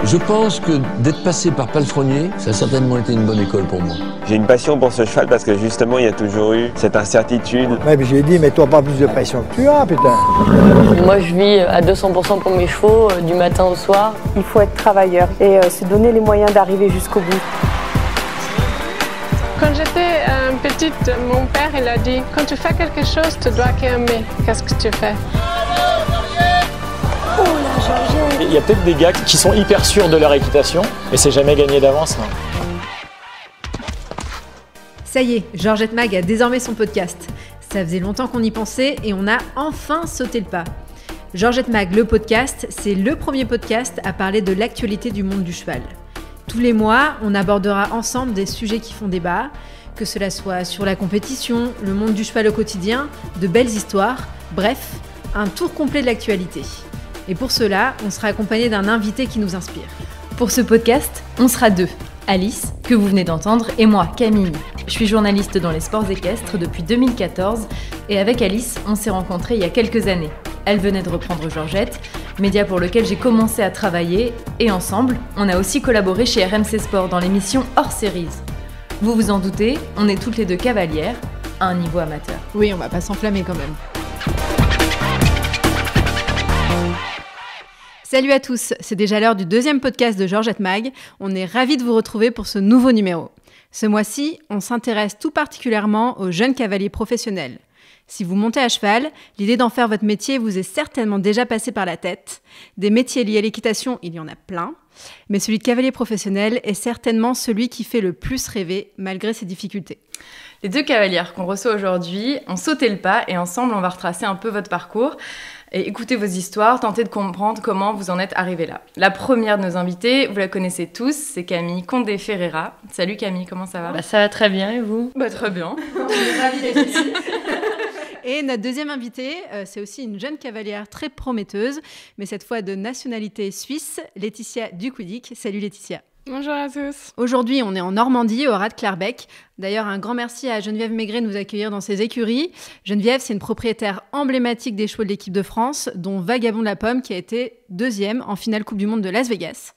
Je pense que d'être passé par Palefrenier, ça a certainement été une bonne école pour moi. J'ai une passion pour ce cheval parce que justement il y a toujours eu cette incertitude. Ouais, mais je lui ai dit, mets-toi pas plus de pression que tu as, putain. Moi je vis à 200% pour mes chevaux, du matin au soir. Il faut être travailleur et se donner les moyens d'arriver jusqu'au bout. Quand j'étais petite, mon père il a dit « Quand tu fais quelque chose, tu dois aimer. Qu'est-ce que tu fais ?» Il y a peut-être des gars qui sont hyper sûrs de leur équitation, mais c'est jamais gagné d'avance. Ça y est, Georgette Mag a désormais son podcast. Ça faisait longtemps qu'on y pensait et on a enfin sauté le pas. Georgette Mag, le podcast, c'est le premier podcast à parler de l'actualité du monde du cheval. Tous les mois, on abordera ensemble des sujets qui font débat, que cela soit sur la compétition, le monde du cheval au quotidien, de belles histoires, bref, un tour complet de l'actualité. Et pour cela, on sera accompagné d'un invité qui nous inspire. Pour ce podcast, on sera deux. Alice, que vous venez d'entendre, et moi, Camille. Je suis journaliste dans les sports équestres depuis 2014 et avec Alice, on s'est rencontrés il y a quelques années. Elle venait de reprendre Georgette, média pour lequel j'ai commencé à travailler, et ensemble, on a aussi collaboré chez RMC Sport dans l'émission Hors Series. Vous vous en doutez, on est toutes les deux cavalières, à un niveau amateur. Oui, on va pas s'enflammer quand même. Salut à tous, c'est déjà l'heure du deuxième podcast de Georgette Mag. On est ravis de vous retrouver pour ce nouveau numéro. Ce mois-ci, on s'intéresse tout particulièrement aux jeunes cavaliers professionnels. Si vous montez à cheval, l'idée d'en faire votre métier vous est certainement déjà passée par la tête. Des métiers liés à l'équitation, il y en a plein. Mais celui de cavalier professionnel est certainement celui qui fait le plus rêver, malgré ses difficultés. Les deux cavalières qu'on reçoit aujourd'hui ont sauté le pas et ensemble, on va retracer un peu votre parcours. Et écoutez vos histoires, tentez de comprendre comment vous en êtes arrivés là. La première de nos invités, vous la connaissez tous, c'est Camille Condé-Ferreira. Salut Camille, comment ça va ? Ça va très bien et vous ? Très bien. On est ravis d'être ici. Et notre deuxième invitée, c'est aussi une jeune cavalière très prometteuse, mais cette fois de nationalité suisse, Laetitia Ducoudic. Salut Laetitia. Bonjour à tous. Aujourd'hui, on est en Normandie, au Raz de Clairbec. D'ailleurs, un grand merci à Geneviève Maigret de nous accueillir dans ses écuries. Geneviève, c'est une propriétaire emblématique des chevaux de l'équipe de France, dont Vagabond de la Pomme, qui a été deuxième en finale Coupe du Monde de Las Vegas.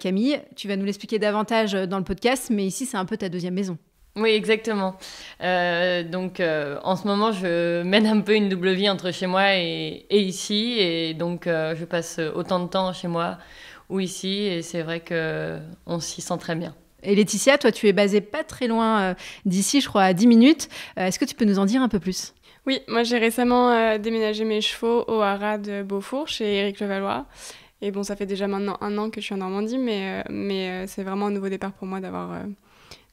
Camille, tu vas nous l'expliquer davantage dans le podcast, mais ici, c'est un peu ta deuxième maison. Oui, exactement. En ce moment, je mène un peu une double vie entre chez moi et ici. Et donc, je passe autant de temps chez moi ou ici. Et c'est vrai qu'on s'y sent très bien. Et Laetitia, toi, tu es basée pas très loin d'ici, je crois, à 10 minutes. Est-ce que tu peux nous en dire un peu plus ? Oui, moi j'ai récemment déménagé mes chevaux au haras de Beaufour chez Éric Levallois. Et bon, ça fait déjà maintenant 1 an que je suis en Normandie, mais c'est vraiment un nouveau départ pour moi d'avoir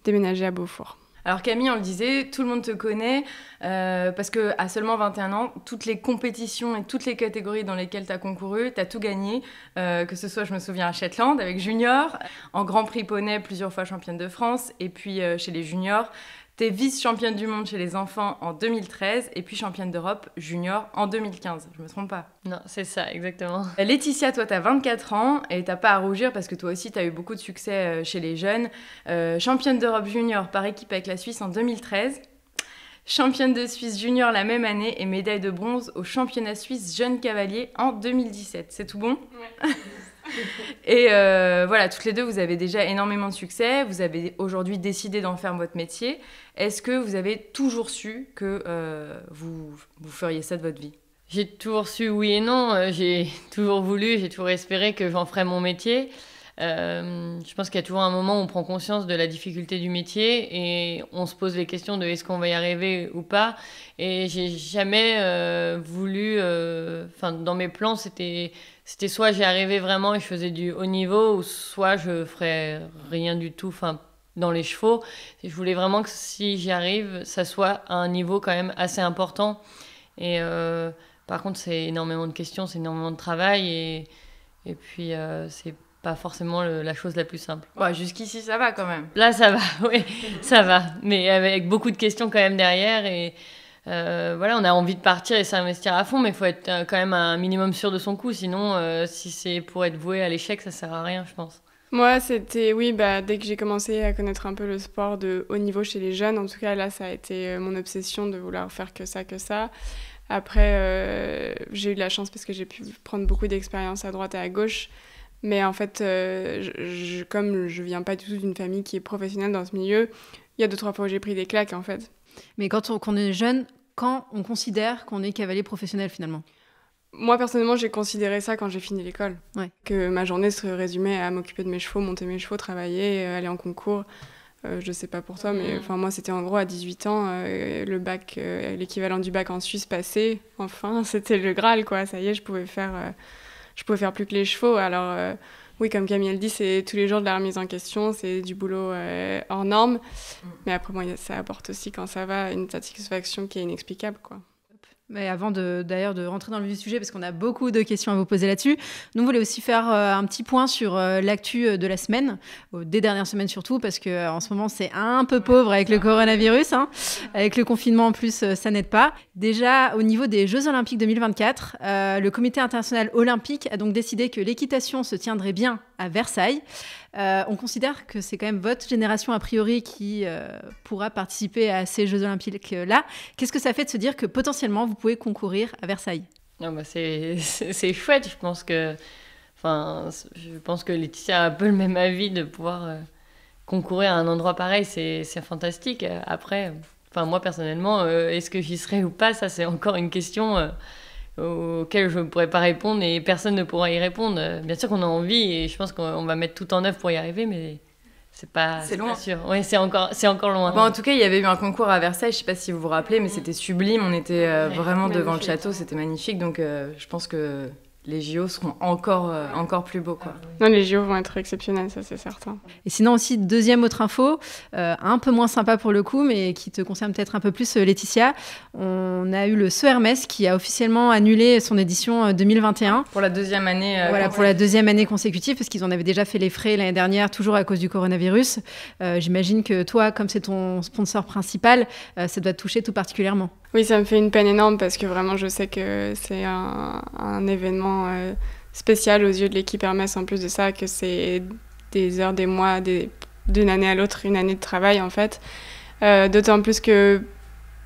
déménagé à Beaufour. Alors Camille, on le disait, tout le monde te connaît parce qu'à seulement 21 ans, toutes les compétitions et toutes les catégories dans lesquelles tu as concouru, tu as tout gagné. Que ce soit, je me souviens, à Shetland avec Junior, en Grand Prix Poney, plusieurs fois championne de France, et puis chez les juniors. Tu es vice-championne du monde chez les enfants en 2013 et puis championne d'Europe junior en 2015. Je me trompe pas? Non, c'est ça, exactement. Laetitia, toi, tu as 24 ans et t'as pas à rougir parce que toi aussi, tu as eu beaucoup de succès chez les jeunes. Championne d'Europe junior par équipe avec la Suisse en 2013. Championne de Suisse junior la même année et médaille de bronze au championnat suisse jeune cavalier en 2017. C'est tout bon? Ouais. Et voilà, toutes les deux, vous avez déjà énormément de succès. Vous avez aujourd'hui décidé d'en faire votre métier. Est-ce que vous avez toujours su que vous feriez ça de votre vie? J'ai toujours su oui et non. J'ai toujours voulu, j'ai toujours espéré que j'en ferais mon métier. Je pense qu'il y a toujours un moment où on prend conscience de la difficulté du métier et on se pose les questions de est-ce qu'on va y arriver ou pas. Et j'ai jamais voulu... dans mes plans, c'était soit j'y arrivais vraiment et je faisais du haut niveau, ou soit je ferais rien du tout dans les chevaux. Et je voulais vraiment que si j'y arrive, ça soit à un niveau quand même assez important. Et par contre, c'est énormément de questions, c'est énormément de travail et puis c'est pas forcément la chose la plus simple. Ouais, jusqu'ici, ça va quand même. Là, ça va, oui, ça va. Mais avec beaucoup de questions quand même derrière. Et voilà, on a envie de partir et s'investir à fond, mais il faut être quand même un minimum sûr de son coup. Sinon, si c'est pour être voué à l'échec, ça sert à rien, je pense. Moi, c'était, dès que j'ai commencé à connaître un peu le sport de haut niveau chez les jeunes, en tout cas, là, ça a été mon obsession de vouloir faire que ça. Après, j'ai eu de la chance parce que j'ai pu prendre beaucoup d'expérience à droite et à gauche. Mais en fait, comme je viens pas du tout d'une famille qui est professionnelle dans ce milieu, il y a 2-3 fois où j'ai pris des claques, en fait. Mais quand on est jeune, quand on considère qu'on est cavalier professionnel, finalement? Moi, personnellement, j'ai considéré ça quand j'ai fini l'école. Ouais. Que ma journée se résumait à m'occuper de mes chevaux, monter mes chevaux, travailler, aller en concours. Je sais pas pour toi, mais moi, c'était en gros à 18 ans, le bac, l'équivalent du bac en Suisse passé. Enfin, c'était le Graal, quoi. Ça y est, je pouvais faire plus que les chevaux. Alors, oui, comme Camille elle dit, c'est tous les jours de la remise en question, c'est du boulot hors norme. Mais après, bon, ça apporte aussi, quand ça va, une satisfaction qui est inexplicable, quoi. Mais avant d'ailleurs de rentrer dans le vif du sujet, parce qu'on a beaucoup de questions à vous poser là-dessus, nous, on voulait aussi faire un petit point sur l'actu de la semaine, des dernières semaines surtout, parce qu'en ce moment, c'est un peu pauvre avec le coronavirus. Hein. Avec le confinement en plus, ça n'aide pas. Déjà, au niveau des Jeux Olympiques 2024, le Comité international olympique a donc décidé que l'équitation se tiendrait bien à Versailles. On considère que c'est quand même votre génération, a priori, qui pourra participer à ces Jeux Olympiques-là. Qu'est-ce que ça fait de se dire que potentiellement, vous pouvez concourir à Versailles? Non, bah c'est chouette. Je pense que Laetitia a un peu le même avis de pouvoir concourir à un endroit pareil. C'est fantastique. Après, moi, personnellement, est-ce que j'y serai ou pas? Ça, c'est encore une question auquel je ne pourrais pas répondre et personne ne pourra y répondre. Bien sûr qu'on a envie et je pense qu'on va mettre tout en œuvre pour y arriver, mais c'est loin. Pas sûr. Oui, c'est encore loin. Bon, en tout cas, il y avait eu un concours à Versailles, je ne sais pas si vous vous rappelez, mais c'était sublime. On était vraiment devant le château, c'était magnifique. Donc je pense que les JO seront encore plus beaux, quoi. Non, les JO vont être exceptionnels, ça c'est certain. Et sinon aussi, deuxième autre info, un peu moins sympa pour le coup, mais qui te concerne peut-être un peu plus, Laetitia. On a eu le Saut Hermès qui a officiellement annulé son édition 2021. Pour la deuxième année. Voilà, pour la deuxième année consécutive, parce qu'ils en avaient déjà fait les frais l'année dernière, toujours à cause du coronavirus. J'imagine que toi, comme c'est ton sponsor principal, ça doit te toucher tout particulièrement. Oui, ça me fait une peine énorme parce que vraiment, je sais que c'est un événement spécial aux yeux de l'équipe Hermès. En plus de ça, que c'est des heures, des mois, d'une année à l'autre, une année de travail en fait. D'autant plus que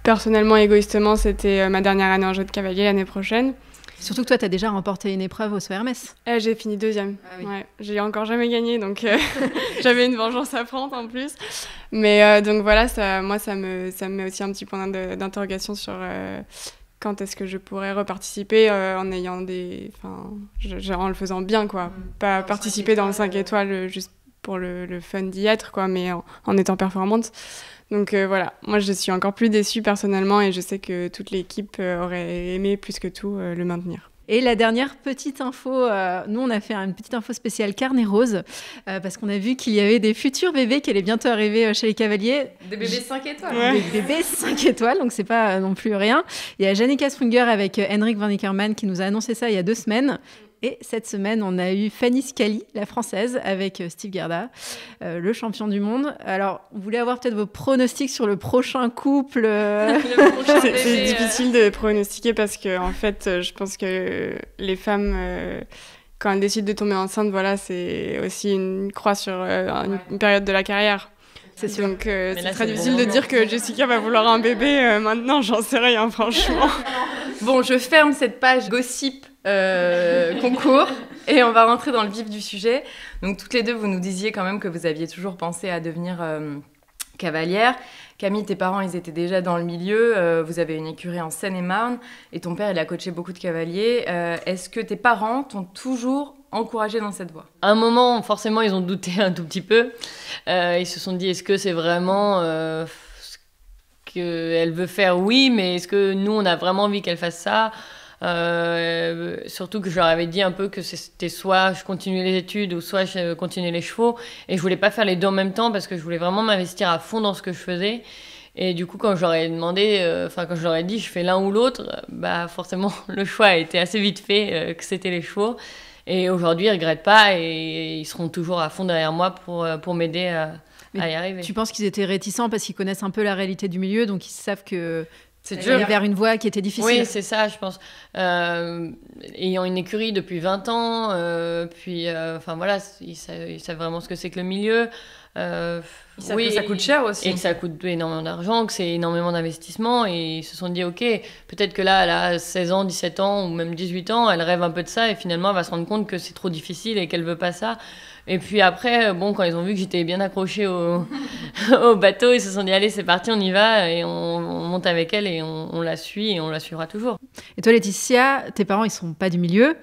personnellement, égoïstement, c'était ma dernière année en jeu de cavalier l'année prochaine. Surtout que toi, tu as déjà remporté une épreuve au Saut Hermès. J'ai fini deuxième. Ah oui. Ouais, j'ai encore jamais gagné, donc j'avais une vengeance à prendre en plus. Mais donc voilà, ça me met aussi un petit point d'interrogation sur quand est-ce que je pourrais reparticiper en ayant en le faisant bien, quoi. Pas participer dans le 5 étoiles juste pour le fun d'y être, quoi, mais en étant performante. Donc voilà, moi je suis encore plus déçue personnellement et je sais que toute l'équipe aurait aimé plus que tout le maintenir. Et la dernière petite info, nous on a fait une petite info spéciale carnet rose parce qu'on a vu qu'il y avait des futurs bébés qui allaient bientôt arriver chez les cavaliers. Des bébés 5 étoiles. Ouais. Des bébés 5 étoiles, donc c'est pas non plus rien. Il y a Jannica Sprunger avec Henrik van Nickerman qui nous a annoncé ça il y a 2 semaines. Et cette semaine, on a eu Fanny Scali, la française, avec Steve Gerda, le champion du monde. Alors, on voulait avoir peut-être vos pronostics sur le prochain couple. C'est difficile de pronostiquer parce que, en fait, je pense que les femmes, quand elles décident de tomber enceinte, voilà, c'est aussi une croix sur une période de la carrière. C'est sûr. Donc, c'est très difficile de dire que Jessica va vouloir un bébé maintenant, j'en sais rien, franchement. Bon, je ferme cette page gossip concours et on va rentrer dans le vif du sujet. Donc toutes les deux, vous nous disiez quand même que vous aviez toujours pensé à devenir cavalière. Camille, tes parents, ils étaient déjà dans le milieu. Vous avez une écurie en Seine-et-Marne et ton père, il a coaché beaucoup de cavaliers. Est-ce que tes parents t'ont toujours encouragé dans cette voie? À un moment, forcément, ils ont douté un tout petit peu. Ils se sont dit, est-ce que c'est vraiment ce qu'elle veut faire? Oui, mais est-ce que nous, on a vraiment envie qu'elle fasse ça? Surtout que je leur avais dit un peu que c'était soit je continuais les études ou soit je continuais les chevaux et je voulais pas faire les deux en même temps parce que je voulais vraiment m'investir à fond dans ce que je faisais. Et du coup, quand je leur ai demandé, quand je leur ai dit je fais l'un ou l'autre, bah forcément le choix a été assez vite fait que c'était les chevaux. Et aujourd'hui, ils regrettent pas et ils seront toujours à fond derrière moi pour m'aider à y arriver. Tu penses qu'ils étaient réticents parce qu'ils connaissent un peu la réalité du milieu, donc ils savent que c'est dur. Aller vers une voie qui était difficile. Oui, c'est ça, je pense. Ayant une écurie depuis 20 ans, voilà, ils savent vraiment ce que c'est que le milieu. Oui, ça coûte cher aussi. Et que ça coûte énormément d'argent, que c'est énormément d'investissement. Et ils se sont dit, ok, peut-être que là, elle a 16 ans, 17 ans ou même 18 ans, elle rêve un peu de ça et finalement, elle va se rendre compte que c'est trop difficile et qu'elle veut pas ça. Et puis après, quand ils ont vu que j'étais bien accrochée au bateau, ils se sont dit, allez, c'est parti, on y va. Et on monte avec elle et on la suit et on la suivra toujours. Et toi, Laetitia, tes parents, ils sont pas du milieu.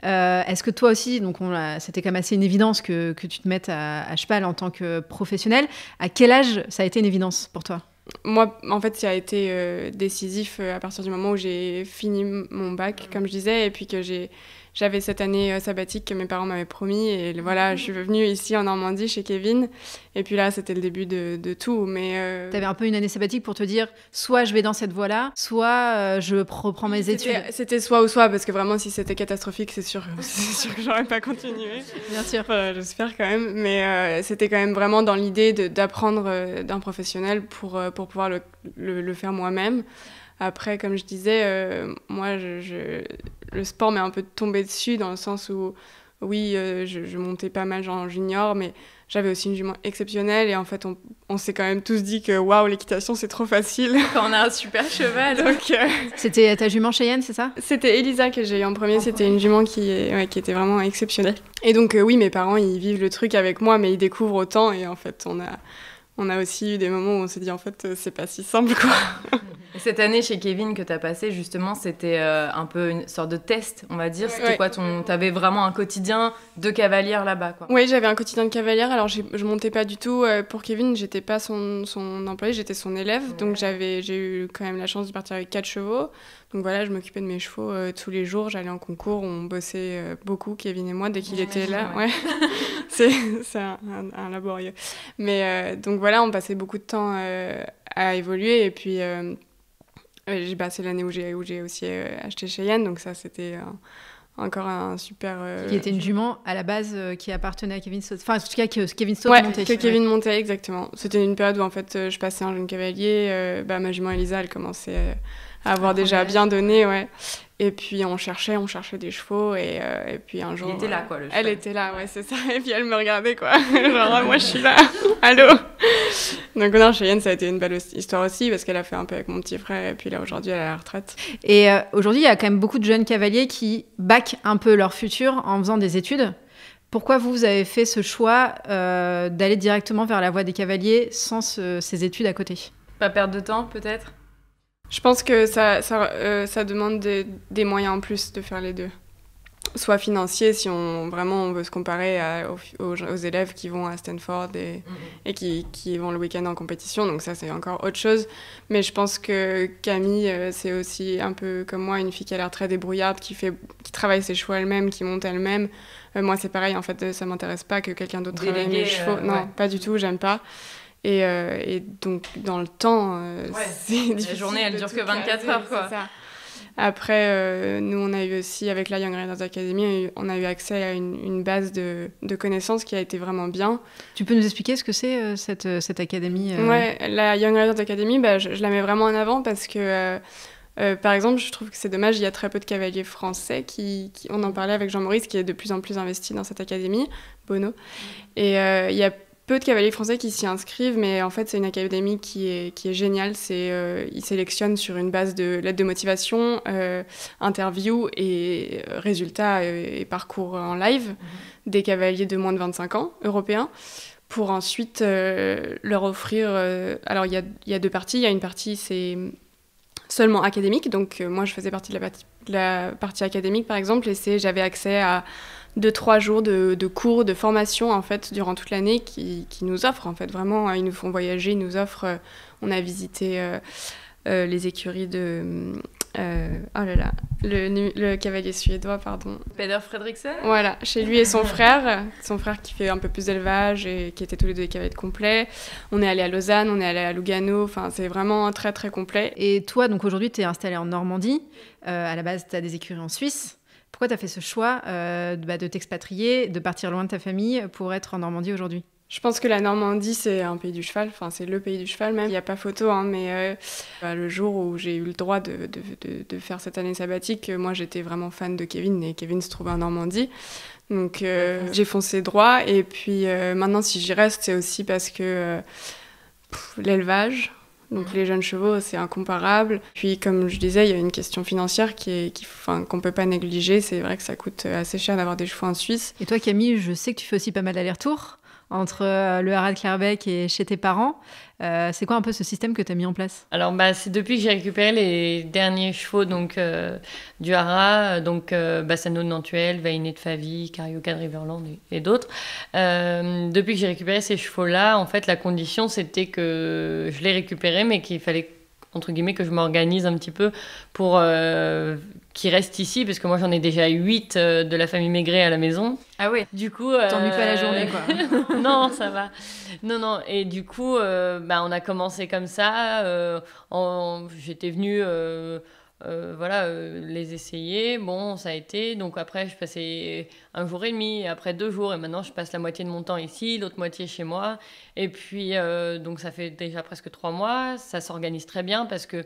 Est-ce que toi aussi, donc c'était quand même assez une évidence que tu te mettes à cheval en tant que professionnel. À quel âge ça a été une évidence pour toi ? Moi, en fait, ça a été décisif à partir du moment où j'ai fini mon bac, comme je disais, et puis que j'avais cette année sabbatique que mes parents m'avaient promis. Et voilà, je suis venue ici en Normandie chez Kevin. Et puis là, c'était le début de tout. Mais t'avais un peu une année sabbatique pour te dire, soit je vais dans cette voie-là, soit je reprends mes études. C'était soit ou soit, parce que vraiment, si c'était catastrophique, c'est sûr que j'aurais pas continué. Bien sûr. J'espère quand même. Mais c'était quand même vraiment dans l'idée d'apprendre d'un professionnel pour pouvoir le faire moi-même. Après, comme je disais, moi, le sport m'est un peu tombé dessus dans le sens où, oui, je montais pas mal en junior, mais j'avais aussi une jument exceptionnelle. Et en fait, on s'est quand même tous dit que, waouh, l'équitation, c'est trop facile. Quand on a un super cheval. Donc, C'était ta jument Cheyenne, c'est ça ? C'était Elisa que j'ai eu en premier. C'était une jument qui était vraiment exceptionnelle. Et donc, oui, mes parents, ils vivent le truc avec moi, mais ils découvrent autant. Et en fait, on a aussi eu des moments où on s'est dit, en fait, c'est pas si simple, quoi. Et cette année chez Kevin que tu as passée, justement, c'était un peu une sorte de test, on va dire. C'était quoi t'avais vraiment un quotidien de cavalière là-bas, quoi. Oui, j'avais un quotidien de cavalière. Alors, je montais pas du tout. Pour Kevin, j'étais pas son employé, j'étais son élève. Donc, j'ai eu quand même la chance de partir avec 4 chevaux. Donc voilà, je m'occupais de mes chevaux tous les jours. J'allais en concours, on bossait beaucoup, Kevin et moi, dès qu'il était là. Ouais. C'est un laborieux. Mais donc voilà, on passait beaucoup de temps à évoluer. Et puis, c'est l'année où j'ai aussi acheté Cheyenne. Donc ça, c'était encore un super... Qui était une jument, à la base, qui appartenait à Kevin Stott. Enfin, en tout cas, que Kevin Stott montait. Que Kevin montait, exactement. C'était une période où, en fait, je passais un jeune cavalier. Ma jument Elisa, elle commençait à avoir déjà bien donné, ouais. Et puis, on cherchait des chevaux. Et puis, un jour... Il était là, quoi, le cheval. Elle était là, ouais, c'est ça. Et puis, elle me regardait, quoi. Genre, moi, je suis là. Allô. Donc, non, Cheyenne, ça a été une belle histoire aussi, parce qu'elle a fait un peu avec mon petit frère. Et puis, là, aujourd'hui, elle est à la retraite. Et aujourd'hui, il y a quand même beaucoup de jeunes cavaliers qui backent un peu leur futur en faisant des études. Pourquoi vous avez fait ce choix d'aller directement vers la voie des cavaliers sans ces études à côté ? Pas perdre de temps, peut-être ? Je pense que ça demande des moyens en plus de faire les deux. Soit financier, si on veut se comparer aux élèves qui vont à Stanford et qui vont le week-end en compétition. Donc ça, c'est encore autre chose. Mais je pense que Camille, c'est aussi un peu comme moi, une fille qui a l'air très débrouillarde, qui travaille ses chevaux elle-même, qui monte elle-même. Moi, c'est pareil, en fait, ça m'intéresse pas que quelqu'un d'autre travaille mes chevaux. Non, pas du tout, j'aime pas. Et donc, dans le temps, c'est difficile. La journée, elle dure que 24 heures, quoi. C'est ça. Après, nous, on a eu aussi, avec la Young Riders Academy, on a eu accès à une base de connaissances qui a été vraiment bien. Tu peux nous expliquer ce que c'est, cette académie Ouais, la Young Riders Academy, je la mets vraiment en avant parce que... par exemple, je trouve que c'est dommage, il y a très peu de cavaliers français on en parlait avec Jean-Maurice, qui est de plus en plus investi dans cette académie, Bono. Et il y a peu de cavaliers français qui s'y inscrivent, mais en fait, c'est une académie qui est géniale. Ils sélectionnent sur une base de lettres de motivation, interviews et résultats et parcours en live des cavaliers de moins de 25 ans, européens, pour ensuite leur offrir... alors, il y a deux parties. Il y a une partie, c'est... seulement académique, donc moi je faisais partie de la partie académique par exemple, et j'avais accès à 2-3 jours de cours, de formation en fait durant toute l'année qui nous offrent en fait vraiment, ils nous font voyager, ils nous offrent, on a visité les écuries de le cavalier suédois, pardon. Peder Fredriksen. Voilà, chez lui et son frère qui fait un peu plus d'élevage et qui étaient tous les deux des cavaliers complets. On est allé à Lausanne, on est allé à Lugano, enfin c'est vraiment très très complet. Et toi, donc aujourd'hui, tu es installée en Normandie. À la base, tu as des écuries en Suisse. Pourquoi tu as fait ce choix de t'expatrier, de partir loin de ta famille pour être en Normandie aujourd'hui ? Je pense que la Normandie, c'est un pays du cheval, enfin c'est le pays du cheval même. Il n'y a pas photo, hein, mais le jour où j'ai eu le droit de faire cette année sabbatique, moi j'étais vraiment fan de Kevin, et Kevin se trouvait en Normandie. Donc j'ai foncé droit, et puis maintenant si j'y reste, c'est aussi parce que l'élevage, donc les jeunes chevaux, c'est incomparable. Puis comme je disais, il y a une question financière qu'on ne peut pas négliger. C'est vrai que ça coûte assez cher d'avoir des chevaux en Suisse. Et toi Camille, je sais que tu fais aussi pas mal d'allers-retours entre le haras de Clerbec et chez tes parents. C'est quoi un peu ce système que tu as mis en place ? Alors, c'est depuis que j'ai récupéré les derniers chevaux du haras, Bassano de Nantuel, Vainé de Favy, Carioca de Riverland et d'autres. Depuis que j'ai récupéré ces chevaux-là, en fait, la condition, c'était que je les récupérais, mais qu'il fallait, entre guillemets, que je m'organise un petit peu pour qu'ils restent ici, parce que moi, j'en ai déjà 8 de la famille Maigret à la maison. Ah ouais. Du coup, t'ennuies pas la journée, quoi. Non, ça va. Non. Et du coup, on a commencé comme ça. J'étais venue, les essayer. Bon, ça a été. Donc après, je passais 1 jour et demi, après 2 jours, et maintenant, je passe la moitié de mon temps ici, l'autre moitié chez moi. Et puis, donc ça fait déjà presque 3 mois. Ça s'organise très bien parce que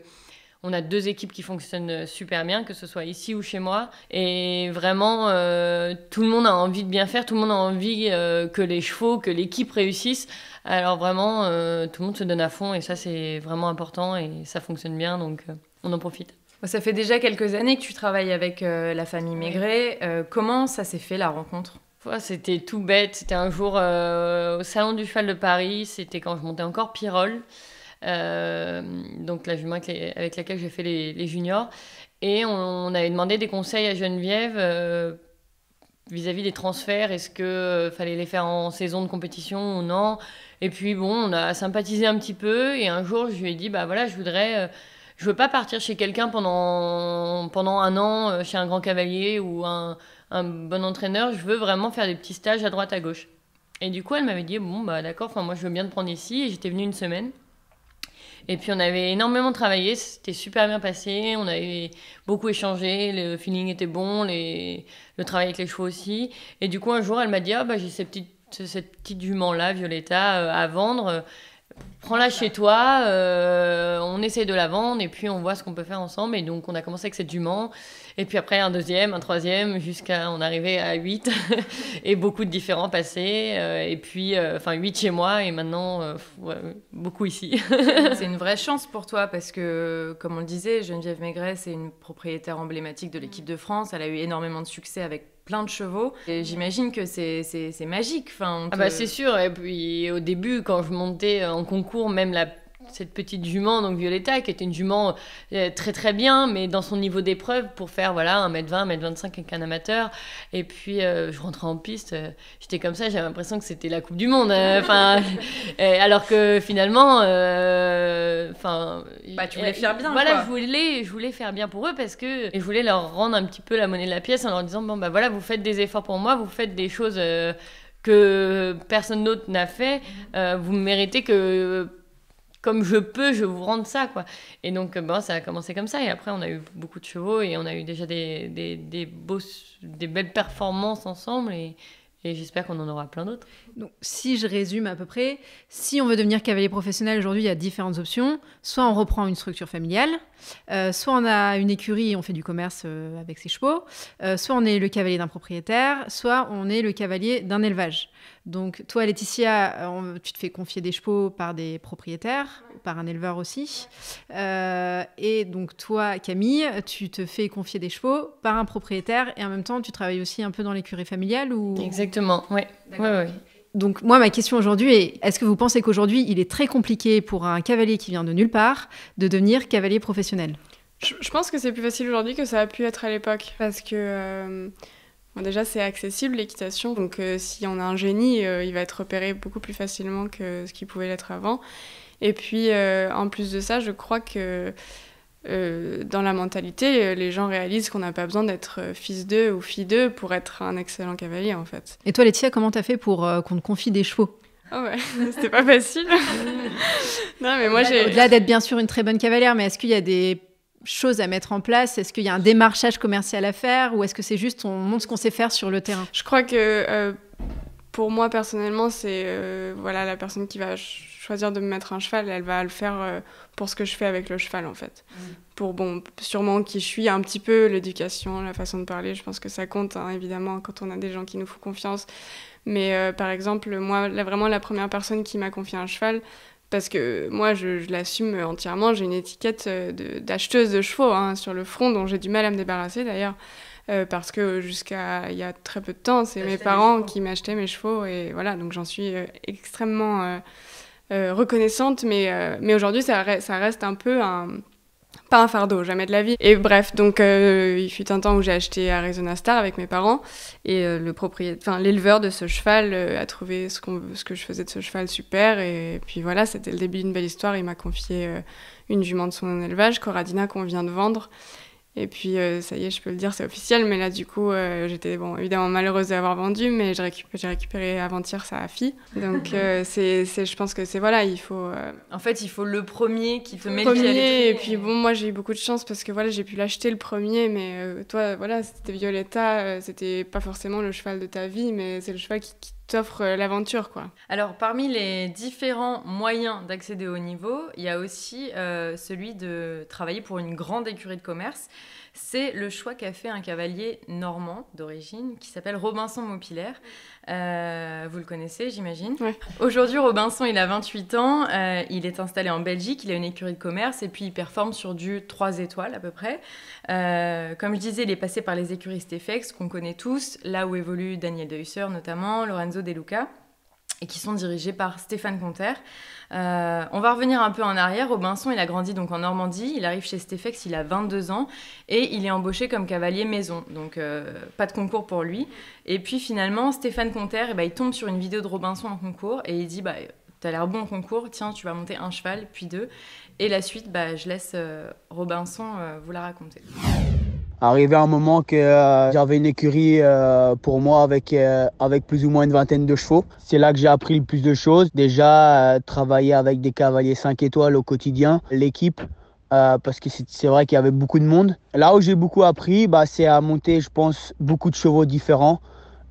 on a 2 équipes qui fonctionnent super bien, que ce soit ici ou chez moi. Et vraiment, tout le monde a envie de bien faire, tout le monde a envie que les chevaux, que l'équipe réussisse. Alors vraiment, tout le monde se donne à fond, et ça, c'est vraiment important, et ça fonctionne bien, donc on en profite. Ça fait déjà quelques années que tu travailles avec la famille Maigret. Comment ça s'est fait, la rencontre ? C'était tout bête. C'était un jour au Salon du Cheval de Paris. C'était quand je montais encore Pirole. Donc la jument avec laquelle j'ai fait les juniors, et on avait demandé des conseils à Geneviève vis-à-vis des transferts. Est-ce que fallait les faire en saison de compétition ou non? Et puis on a sympathisé un petit peu, et un jour je lui ai dit je veux pas partir chez quelqu'un pendant 1 an chez un grand cavalier ou un bon entraîneur. Je veux vraiment faire des petits stages à droite à gauche. Et du coup elle m'avait dit d'accord, moi je veux bien te prendre ici, et j'étais venue 1 semaine. Et puis on avait énormément travaillé, c'était super bien passé, on avait beaucoup échangé, le feeling était bon, le travail avec les chevaux aussi. Et du coup un jour elle m'a dit j'ai cette petite jument-là, Violetta, à vendre, prends-la chez toi, on essaie de la vendre et puis on voit ce qu'on peut faire ensemble. Et donc on a commencé avec cette jument, et puis après un 2e, un 3e, jusqu'à on arrivait à 8 et beaucoup de différents passés, et puis 8 chez moi, et maintenant beaucoup ici. C'est une vraie chance pour toi parce que, comme on le disait, Geneviève Maigret, c'est une propriétaire emblématique de l'équipe de France. Elle a eu énormément de succès avec plein de chevaux, et j'imagine que c'est magique. C'est sûr. Et puis au début, quand je montais en concours, même cette petite jument, donc Violetta, qui était une jument très très bien, mais dans son niveau d'épreuve, pour faire 1m20, 1m25 avec un amateur. Et puis je rentrais en piste, j'étais comme ça, j'avais l'impression que c'était la Coupe du Monde. Alors que finalement, tu voulais faire bien. Voilà, je voulais faire bien pour eux, parce que je voulais leur rendre un petit peu la monnaie de la pièce en leur disant vous faites des efforts pour moi, vous faites des choses que personne d'autre n'a fait, vous méritez que, comme je peux, je vous rende ça, quoi. Et donc, ça a commencé comme ça. Et après, on a eu beaucoup de chevaux, et on a eu déjà des belles performances ensemble. Et j'espère qu'on en aura plein d'autres. Donc, si je résume à peu près, si on veut devenir cavalier professionnel, aujourd'hui, il y a différentes options. Soit on reprend une structure familiale, soit on a une écurie et on fait du commerce avec ses chevaux, soit on est le cavalier d'un propriétaire, soit on est le cavalier d'un élevage. Donc, toi, Laetitia, tu te fais confier des chevaux par des propriétaires, par un éleveur aussi. Et donc, toi, Camille, tu te fais confier des chevaux par un propriétaire, et en même temps, tu travailles aussi un peu dans l'écurie familiale ou... Exactement, ouais. Ouais. Donc, moi, ma question aujourd'hui est, est-ce que vous pensez qu'aujourd'hui, il est très compliqué pour un cavalier qui vient de nulle part de devenir cavalier professionnel ? Je pense que c'est plus facile aujourd'hui que ça a pu être à l'époque, parce que... déjà, c'est accessible, l'équitation. Donc, si on a un génie, il va être repéré beaucoup plus facilement que ce qu'il pouvait l'être avant. Et puis, en plus de ça, je crois que dans la mentalité, les gens réalisent qu'on n'a pas besoin d'être fils d'eux ou fille d'eux pour être un excellent cavalier, en fait. Et toi, Laetitia, comment t'as fait pour qu'on te confie des chevaux ? Ah ouais, c'était pas facile. Non, mais moi, au-delà d'être bien sûr une très bonne cavalière, mais est-ce qu'il y a des choses à mettre en place? Est-ce qu'il y a un démarchage commercial à faire, ou est-ce que c'est juste on montre ce qu'on sait faire sur le terrain? Je crois que Pour moi, personnellement, c'est voilà, la personne qui va choisir de me mettre un cheval, elle va le faire pour ce que je fais avec le cheval, en fait. Pour, sûrement qui je suis, un petit peu l'éducation, la façon de parler, je pense que ça compte, hein, évidemment, quand on a des gens qui nous font confiance. Mais par exemple, moi, vraiment la première personne qui m'a confié un cheval, parce que moi, je l'assume entièrement, j'ai une étiquette d'acheteuse de chevaux hein, sur le front, dont j'ai du mal à me débarrasser, d'ailleurs. Parce que jusqu'à il y a très peu de temps, c'est mes parents qui m'achetaient mes chevaux et voilà, donc j'en suis extrêmement reconnaissante, mais aujourd'hui ça reste un peu pas un fardeau, jamais de la vie. Et bref, donc il fut un temps où j'ai acheté Arizona Star avec mes parents et l'éleveur de ce cheval a trouvé ce que je faisais de ce cheval super et puis voilà, c'était le début d'une belle histoire. Il m'a confié une jument de son élevage, Coradina, qu'on vient de vendre. Et puis, ça y est, je peux le dire, c'est officiel. Mais là, du coup, j'étais évidemment malheureuse d'avoir vendu, mais j'ai récupéré avant-hier sa fille. Donc, je pense que c'est, voilà, il faut... En fait, il faut le premier qui te met le pied à l'étrier. Et puis, bon, moi, j'ai eu beaucoup de chance parce que, voilà, j'ai pu l'acheter le premier. Mais toi, voilà, c'était Violetta, c'était pas forcément le cheval de ta vie, mais c'est le cheval qui t'offre l'aventure, quoi. Alors, parmi les différents moyens d'accéder au haut niveau, il y a aussi celui de travailler pour une grande écurie de commerce. C'est le choix qu'a fait un cavalier normand d'origine qui s'appelle Robinson Maupilaire. Vous le connaissez, j'imagine. Ouais. Aujourd'hui, Robinson, il a 28 ans. Il est installé en Belgique. Il a une écurie de commerce et puis il performe sur du 3 étoiles à peu près. Comme je disais, il est passé par les écuries Stefex qu'on connaît tous, là où évolue Daniel De Husser notamment, Lorenzo De Luca, et qui sont dirigés par Stéphane Conter. On va revenir un peu en arrière. Robinson, il a grandi donc en Normandie. Il arrive chez Stefex, il a 22 ans et il est embauché comme cavalier maison. Donc, pas de concours pour lui. Et puis, finalement, Stéphane Conter, il tombe sur une vidéo de Robinson en concours et il dit t'as l'air bon en concours, tiens, tu vas monter un cheval, puis 2. Et la suite, je laisse Robinson vous la raconter. Arrivé un moment que j'avais une écurie pour moi avec plus ou moins une vingtaine de chevaux. C'est là que j'ai appris le plus de choses. Déjà, travailler avec des cavaliers 5 étoiles au quotidien, l'équipe, parce que c'est vrai qu'il y avait beaucoup de monde. Là où j'ai beaucoup appris, c'est à monter, je pense, beaucoup de chevaux différents.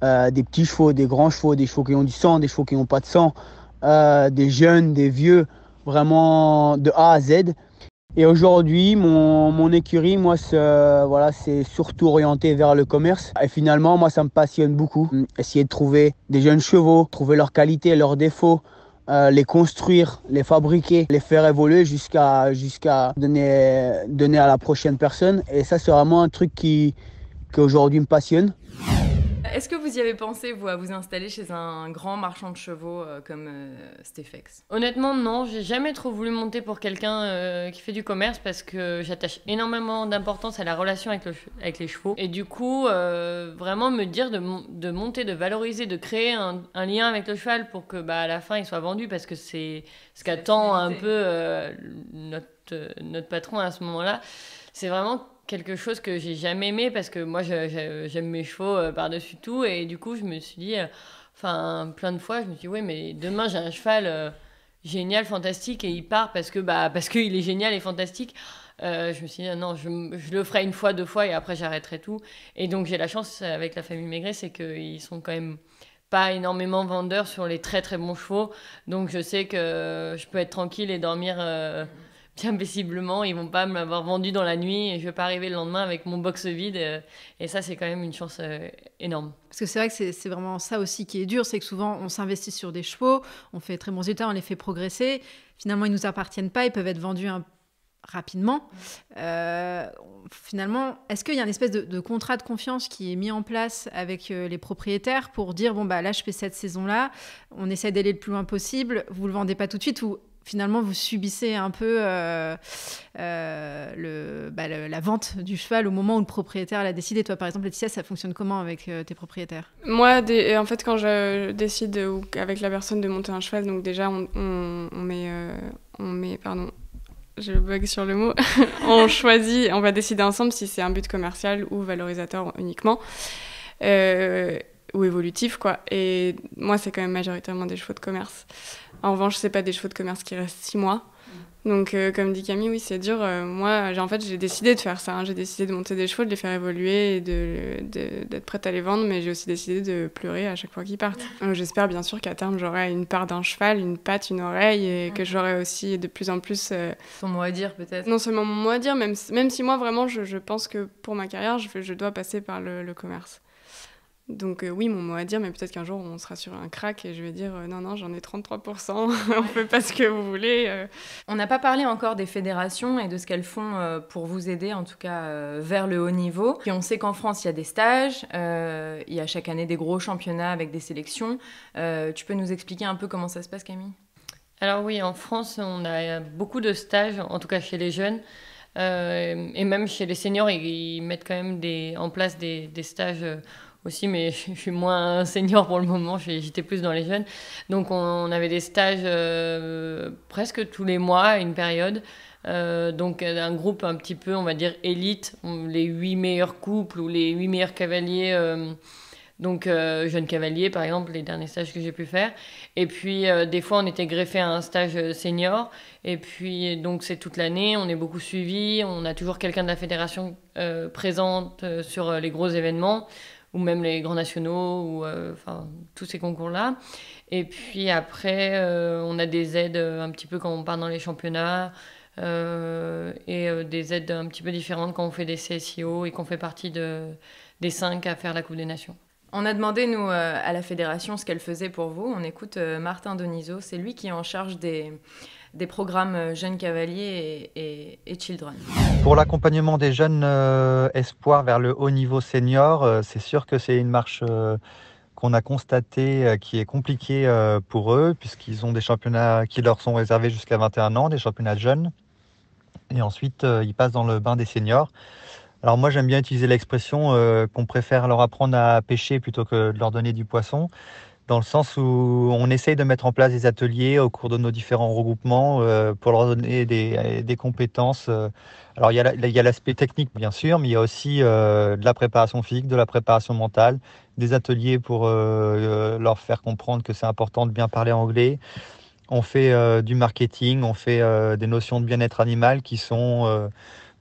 Des petits chevaux, des grands chevaux, des chevaux qui ont du sang, des chevaux qui n'ont pas de sang, des jeunes, des vieux, vraiment de A à Z. Et aujourd'hui, mon écurie, moi, c'est surtout orienté vers le commerce. Et finalement, moi, ça me passionne beaucoup. Essayer de trouver des jeunes chevaux, trouver leurs qualités, leurs défauts, les construire, les fabriquer, les faire évoluer jusqu'à donner à la prochaine personne. Et ça, c'est vraiment un truc qui aujourd'hui me passionne. Est-ce que vous y avez pensé, vous, à vous installer chez un grand marchand de chevaux comme Stefex ? Honnêtement, non. J'ai jamais trop voulu monter pour quelqu'un qui fait du commerce parce que j'attache énormément d'importance à la relation avec les chevaux. Et du coup, vraiment me dire de monter, de valoriser, de créer un lien avec le cheval pour que à la fin, il soit vendu parce que c'est ce qu'attend un peu notre patron à ce moment-là. C'est vraiment quelque chose que j'ai jamais aimé parce que moi j'aime mes chevaux par-dessus tout et du coup je me suis dit plein de fois je me suis dit ouais mais demain j'ai un cheval génial, fantastique et il part parce qu'il est génial et fantastique. Je me suis dit non, je le ferai une fois, 2 fois et après j'arrêterai tout. Et donc j'ai la chance avec la famille Maigret, c'est qu'ils sont quand même pas énormément vendeurs sur les très très bons chevaux, donc je sais que je peux être tranquille et dormir bien paisiblement. Ils vont pas m'avoir vendu dans la nuit et je vais pas arriver le lendemain avec mon box vide et ça c'est quand même une chance énorme. Parce que c'est vrai que c'est vraiment ça aussi qui est dur, c'est que souvent on s'investit sur des chevaux, on fait très bons résultats, on les fait progresser, finalement ils nous appartiennent pas, ils peuvent être vendus rapidement. Finalement, est-ce qu'il y a une espèce de contrat de confiance qui est mis en place avec les propriétaires pour dire là je fais cette saison-là, on essaie d'aller le plus loin possible, vous le vendez pas tout de suite ou finalement, vous subissez un peu la vente du cheval au moment où le propriétaire l'a décidé. Toi, par exemple, Laetitia, ça fonctionne comment avec tes propriétaires ? Moi, en fait, quand je décide avec la personne de monter un cheval, donc déjà, on met, pardon, je bug sur le mot, on va décider ensemble si c'est un but commercial ou valorisateur uniquement. Ou évolutif, quoi. Et moi, c'est quand même majoritairement des chevaux de commerce. En revanche, c'est pas des chevaux de commerce qui restent 6 mois. Donc, comme dit Camille, oui, c'est dur. Moi, j'ai décidé de faire ça. Hein. J'ai décidé de monter des chevaux, de les faire évoluer et d'être prête à les vendre, mais j'ai aussi décidé de pleurer à chaque fois qu'ils partent. J'espère bien sûr qu'à terme, j'aurai une part d'un cheval, une patte, une oreille, et que j'aurai aussi de plus en plus... Ton mot à dire, peut-être. Non seulement mon mot à dire, même si moi, vraiment, je pense que pour ma carrière, je dois passer par le commerce. Donc oui, mon mot à dire, mais peut-être qu'un jour on sera sur un crack et je vais dire non, j'en ai 33%, on fait pas ce que vous voulez. On n'a pas parlé encore des fédérations et de ce qu'elles font pour vous aider, en tout cas vers le haut niveau. Puis on sait qu'en France, il y a des stages, il y a chaque année des gros championnats avec des sélections. Tu peux nous expliquer un peu comment ça se passe, Camille ? Alors oui, en France, on a beaucoup de stages, en tout cas chez les jeunes. Et même chez les seniors, ils mettent quand même en place des stages aussi, mais je suis moins senior pour le moment, j'étais plus dans les jeunes. Donc on avait des stages presque tous les mois, une période. Donc un groupe un petit peu, on va dire, élite, les 8 meilleurs couples ou les 8 meilleurs cavaliers. Donc jeunes cavaliers, par exemple, les derniers stages que j'ai pu faire. Et puis des fois, on était greffé à un stage senior. Et puis donc c'est toute l'année, on est beaucoup suivi. On a toujours quelqu'un de la fédération présente sur les gros événements, ou même les grands nationaux, ou tous ces concours-là. Et puis après, on a des aides un petit peu quand on part dans les championnats, et des aides un petit peu différentes quand on fait des CSIO et qu'on fait partie des 5 à faire la Coupe des Nations. On a demandé, nous, à la fédération ce qu'elle faisait pour vous. On écoute Martin Deniso, c'est lui qui est en charge des programmes jeunes cavaliers et children. Pour l'accompagnement des jeunes espoirs vers le haut niveau senior, c'est sûr que c'est une marche qu'on a constatée qui est compliquée pour eux, puisqu'ils ont des championnats qui leur sont réservés jusqu'à 21 ans, des championnats de jeunes. Et ensuite, ils passent dans le bain des seniors. Alors moi, j'aime bien utiliser l'expression qu'on préfère leur apprendre à pêcher plutôt que de leur donner du poisson, dans le sens où on essaye de mettre en place des ateliers au cours de nos différents regroupements pour leur donner des compétences. Alors il y a l'aspect technique, bien sûr, mais il y a aussi de la préparation physique, de la préparation mentale, des ateliers pour leur faire comprendre que c'est important de bien parler anglais. On fait du marketing, on fait des notions de bien-être animal qui sont...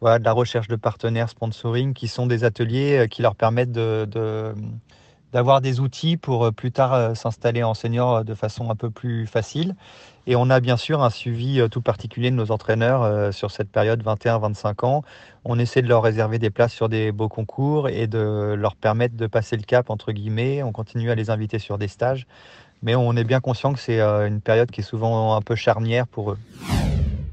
de la recherche de partenaires, sponsoring, qui sont des ateliers qui leur permettent d'avoir des outils pour plus tard s'installer en senior de façon un peu plus facile. Et on a bien sûr un suivi tout particulier de nos entraîneurs sur cette période 21-25 ans. On essaie de leur réserver des places sur des beaux concours et de leur permettre de passer le cap, entre guillemets. On continue à les inviter sur des stages. Mais on est bien conscient que c'est une période qui est souvent un peu charnière pour eux.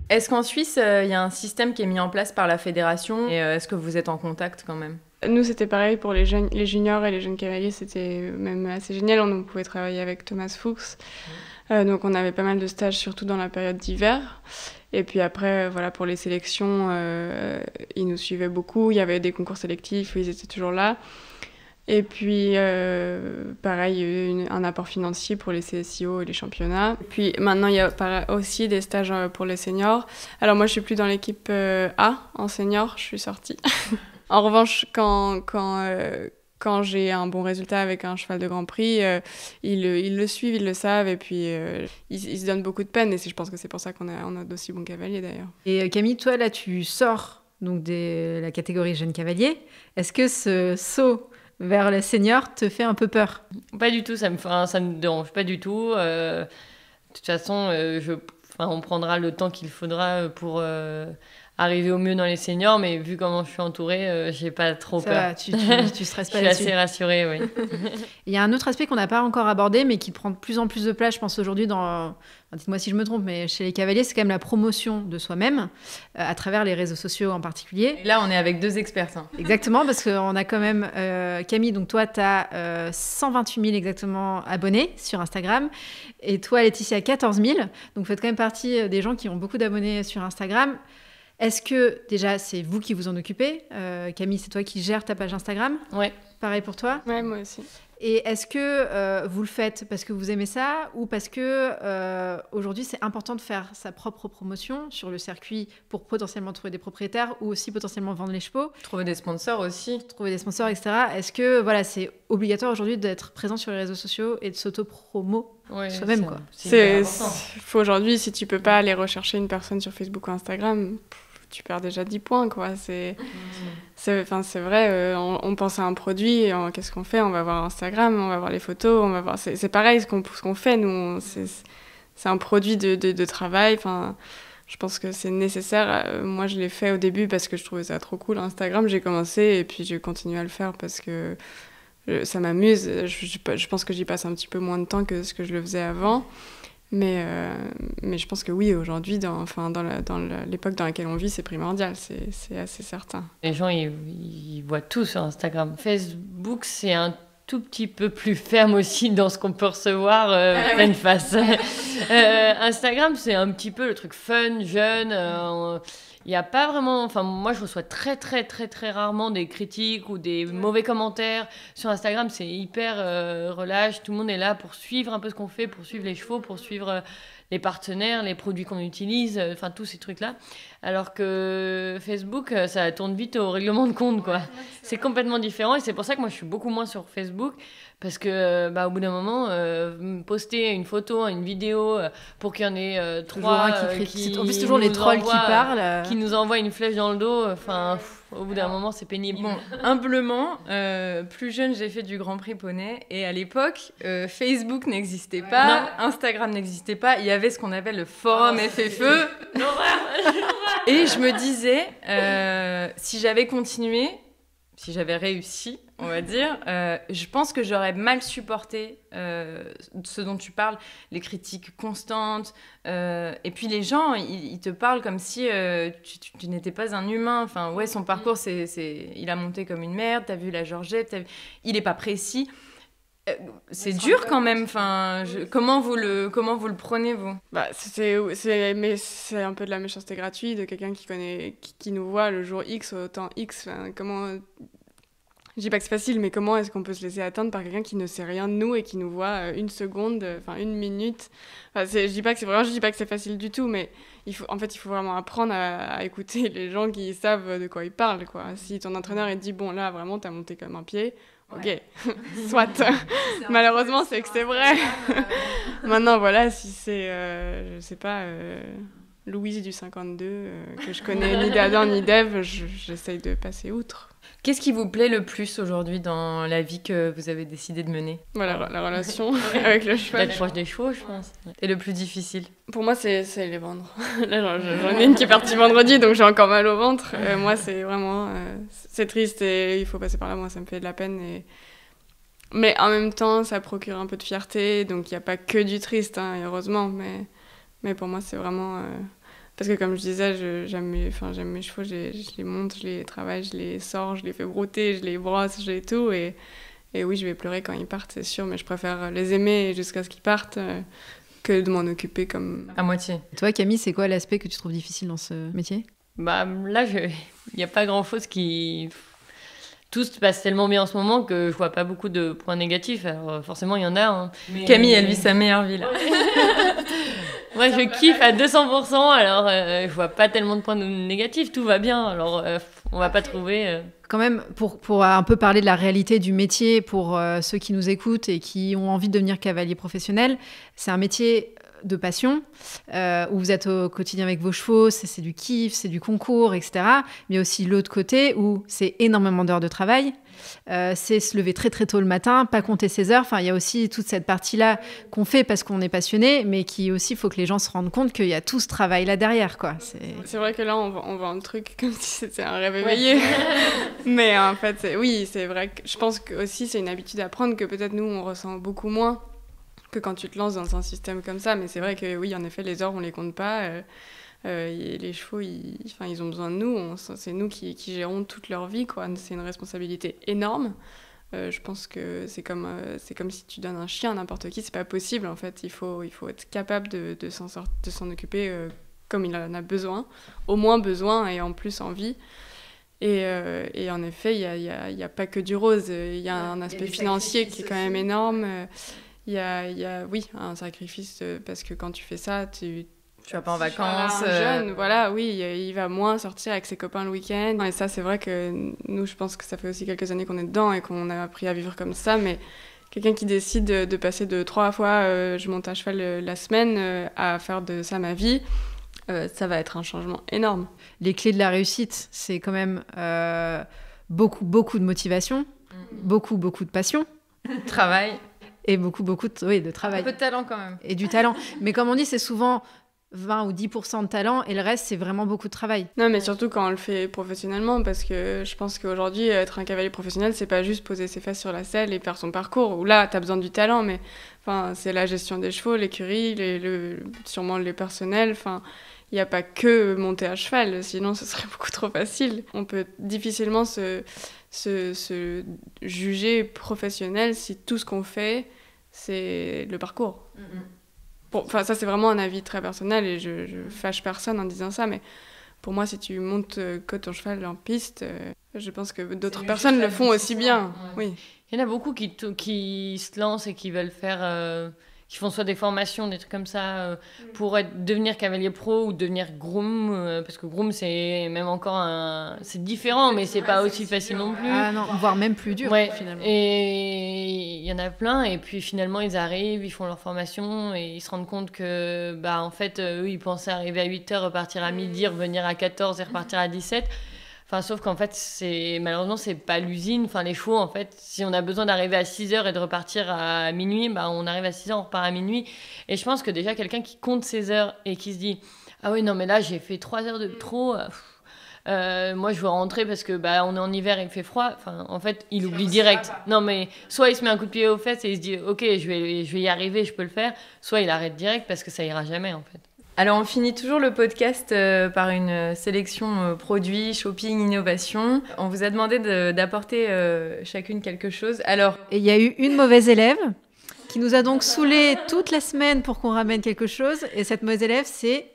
Est-ce qu'en Suisse, il y a un système qui est mis en place par la fédération et est-ce que vous êtes en contact quand même ? Nous, c'était pareil pour les juniors et les jeunes cavaliers, c'était même assez génial. On pouvait travailler avec Thomas Fuchs. Donc on avait pas mal de stages, surtout dans la période d'hiver. Et puis après, pour les sélections, ils nous suivaient beaucoup. Il y avait des concours sélectifs où ils étaient toujours là. Et puis, pareil, un apport financier pour les CSIO et les championnats. Puis maintenant, il y a aussi des stages pour les seniors. Alors moi, je suis plus dans l'équipe A en senior, je suis sortie. En revanche, quand j'ai un bon résultat avec un cheval de Grand Prix, ils le suivent, ils le savent, et puis ils se donnent beaucoup de peine. Et je pense que c'est pour ça qu'on a d'aussi bons cavaliers, d'ailleurs. Et Camille, toi, là, tu sors donc de la catégorie jeune cavalier. Est-ce que ce saut vers le senior te fait un peu peur ? Pas du tout, ça me dérange pas du tout. De toute façon, on prendra le temps qu'il faudra pour arriver au mieux dans les seniors, mais vu comment je suis entourée, j'ai pas trop peur. Va, tu stresses pas là-dessus. Je suis assez rassurée, oui. Il y a un autre aspect qu'on n'a pas encore abordé, mais qui prend de plus en plus de place, je pense, aujourd'hui, dites-moi si je me trompe, mais chez les cavaliers, c'est quand même la promotion de soi-même, à travers les réseaux sociaux en particulier. Et là, on est avec 2 experts. Hein. Exactement, parce qu'on a quand même... Camille, donc toi, tu as 128 000 exactement abonnés sur Instagram, et toi, Laetitia, 14 000. Donc, vous faites quand même partie des gens qui ont beaucoup d'abonnés sur Instagram. Est-ce que, déjà, c'est vous qui vous en occupez ? Camille, c'est toi qui gères ta page Instagram ? Ouais. Pareil pour toi ? Ouais, moi aussi. Et est-ce que vous le faites parce que vous aimez ça ou parce que aujourd'hui c'est important de faire sa propre promotion sur le circuit pour potentiellement trouver des propriétaires ou aussi potentiellement vendre les chevaux, trouver des sponsors aussi, etc. Est-ce que voilà, c'est obligatoire aujourd'hui d'être présent sur les réseaux sociaux et de s'auto-promo soi-même quoi. Faut aujourd'hui, si tu peux pas aller rechercher une personne sur Facebook ou Instagram, tu perds déjà 10 points quoi. C'est vrai, on pense à un produit, qu'est-ce qu'on fait? On va voir Instagram, on va voir les photos, on va voir. C'est pareil ce qu'on fait nous. C'est un produit de travail. Enfin, je pense que c'est nécessaire. Moi, je l'ai fait au début parce que je trouvais ça trop cool. Instagram, j'ai commencé et puis j'ai continué à le faire parce que ça m'amuse. Je pense que j'y passe un petit peu moins de temps que ce que je le faisais avant. Mais je pense que oui, aujourd'hui, dans l'époque dans laquelle on vit, c'est primordial, c'est assez certain. Les gens, ils voient tout sur Instagram. Facebook, c'est un tout petit peu plus ferme aussi dans ce qu'on peut recevoir pleine face. Instagram, c'est un petit peu le truc fun, jeune. Il n'y a pas vraiment... Enfin, moi, je reçois très, très, très, très rarement des critiques ou des mauvais commentaires. Sur Instagram, c'est hyper relâche. Tout le monde est là pour suivre un peu ce qu'on fait, pour suivre les chevaux, pour suivre les partenaires, les produits qu'on utilise, enfin, tous ces trucs-là. Alors que Facebook, ça tourne vite au règlement de compte, quoi. C'est complètement différent et c'est pour ça que moi, je suis beaucoup moins sur Facebook. Parce que, au bout d'un moment, poster une photo, une vidéo, pour qu'il y en ait trois qui en plus, toujours les trolls qui parlent. Qui nous envoient une flèche dans le dos. Enfin, au bout d'un moment, c'est pénible. Bon, humblement, plus jeune, j'ai fait du Grand Prix Poney. Et à l'époque, Facebook n'existait pas, non. Instagram n'existait pas. Il y avait ce qu'on appelle le forum FFE. Et je me disais, si j'avais continué, si j'avais réussi, on va dire, je pense que j'aurais mal supporté ce dont tu parles, les critiques constantes. Et puis les gens, ils te parlent comme si tu n'étais pas un humain. Enfin, ouais, son parcours, il a monté comme une merde, t'as vu la Georgette, il n'est pas précis. C'est dur quand même. Enfin, comment vous le prenez, vous? Mais c'est un peu de la méchanceté gratuite de quelqu'un qui nous voit le jour X au temps X. Enfin, comment... Je dis pas que c'est facile, mais comment est-ce qu'on peut se laisser atteindre par quelqu'un qui ne sait rien de nous et qui nous voit une seconde, enfin une minute. Enfin, je dis pas que c'est facile du tout, mais il faut vraiment apprendre à écouter les gens qui savent de quoi ils parlent, quoi. Si ton entraîneur il te dit bon là vraiment t'as monté comme un pied, ok, soit. Malheureusement c'est que c'est vrai. Maintenant voilà, si c'est je sais pas Louise du 52 que je connais ni d'Adam ni d'Ève, j'essaye de passer outre. Qu'est-ce qui vous plaît le plus aujourd'hui dans la vie que vous avez décidé de mener? Voilà, la relation avec le cheval. D'être proche des chevaux, je pense. Et le plus difficile? Pour moi, c'est les vendre. Là, j'en ai une qui est partie vendredi, donc j'ai encore mal au ventre. Moi, c'est vraiment... c'est triste et il faut passer par là. Moi, ça me fait de la peine. Mais en même temps, ça procure un peu de fierté. Donc, il n'y a pas que du triste, hein, heureusement. Mais pour moi, c'est vraiment... Parce que comme je disais, j'aime mes chevaux, je les monte, je les travaille, je les sors, je les fais brouter, je les brosse, je les tout. Et oui, je vais pleurer quand ils partent, c'est sûr, mais je préfère les aimer jusqu'à ce qu'ils partent que de m'en occuper comme... À moitié. Toi, Camille, c'est quoi l'aspect que tu trouves difficile dans ce métier? Là, il n'y a pas grand-chose qui... Tout se passe tellement bien en ce moment que je vois pas beaucoup de points négatifs. Alors forcément, il y en a. Hein. Camille, elle vit sa meilleure vie, là. Moi, je kiffe à 200%, alors je vois pas tellement de points négatifs, tout va bien, alors on va pas trouver... Quand même, pour un peu parler de la réalité du métier, pour ceux qui nous écoutent et qui ont envie de devenir cavalier professionnel, c'est un métier de passion, où vous êtes au quotidien avec vos chevaux, c'est du kiff, c'est du concours, etc. Mais aussi l'autre côté, où c'est énormément d'heures de travail, c'est se lever très très tôt le matin, pas compter ses heures. Enfin, il y a aussi toute cette partie-là qu'on fait parce qu'on est passionné, mais qui aussi, il faut que les gens se rendent compte qu'il y a tout ce travail-là derrière, quoi. C'est vrai que là, on vend un truc comme si c'était un rêve éveillé. Mais en fait, c'est vrai que je pense que aussi c'est une habitude à prendre que peut-être nous, on ressent beaucoup moins que quand tu te lances dans un système comme ça. Mais c'est vrai que oui, en effet, les heures, on les compte pas. Les chevaux, ils ont besoin de nous. C'est nous qui gérons toute leur vie, quoi. C'est une responsabilité énorme. Je pense que c'est comme si tu donnes un chien à n'importe qui. C'est pas possible, en fait. Il faut être capable de s'en occuper comme il en a besoin. Au moins besoin et en plus envie. Et en effet, il y a pas que du rose. Il y a un aspect financier qui est quand même énorme. Il y a, oui, un sacrifice parce que quand tu fais ça, tu vas pas en vacances. Jeune, voilà, oui, il va moins sortir avec ses copains le week-end. Et ça, c'est vrai que nous, je pense que ça fait aussi quelques années qu'on est dedans et qu'on a appris à vivre comme ça. Mais quelqu'un qui décide de passer de 3 fois je monte à cheval la semaine à faire de ça ma vie, ça va être un changement énorme. Les clés de la réussite, c'est quand même beaucoup de motivation, beaucoup de passion. Travail. Et beaucoup de travail. Un peu de talent quand même. Et du talent. Mais comme on dit, c'est souvent 20 ou 10% de talent et le reste, c'est vraiment beaucoup de travail. Non, mais surtout quand on le fait professionnellement, parce que je pense qu'aujourd'hui, être un cavalier professionnel, c'est pas juste poser ses fesses sur la selle et faire son parcours, où là, t'as besoin du talent, mais c'est la gestion des chevaux, l'écurie, sûrement les personnels, il n'y a pas que monter à cheval, sinon ce serait beaucoup trop facile. On peut difficilement se juger professionnel si tout ce qu'on fait, c'est le parcours. Ça, c'est vraiment un avis très personnel et je fâche personne en disant ça, mais pour moi, si tu montes que ton cheval en piste, je pense que d'autres personnes le font aussi bien. Ouais. Oui. Il y en a beaucoup qui se lancent et qui veulent faire... qui font soit des formations, des trucs comme ça, pour devenir cavalier pro ou devenir groom, parce que groom, c'est même encore c'est différent, mais c'est pas aussi facile non plus. Ah non, voire même plus dur, finalement. Et il y en a plein, et puis finalement, ils arrivent, ils font leur formation, et ils se rendent compte que, en fait, eux, ils pensaient arriver à 8h, repartir à midi, revenir à 14 et repartir à 17. Sauf qu'en fait, malheureusement, c'est pas l'usine. Les chevaux, en fait, si on a besoin d'arriver à 6h et de repartir à minuit, on arrive à 6h, on repart à minuit. Et je pense que déjà, quelqu'un qui compte ses heures et qui se dit « Ah oui, non, mais là, j'ai fait 3 heures de trop. Moi, je veux rentrer parce que on est en hiver et il fait froid. » En fait, il oublie direct. Non, mais soit il se met un coup de pied aux fesses et il se dit « Ok, je vais y arriver, je peux le faire. » Soit il arrête direct parce que ça ira jamais, en fait. Alors, on finit toujours le podcast par une sélection produits, shopping, innovation. On vous a demandé d'apporter chacune quelque chose. Alors, et il y a eu une mauvaise élève qui nous a donc saoulés toute la semaine pour qu'on ramène quelque chose. Et cette mauvaise élève, c'est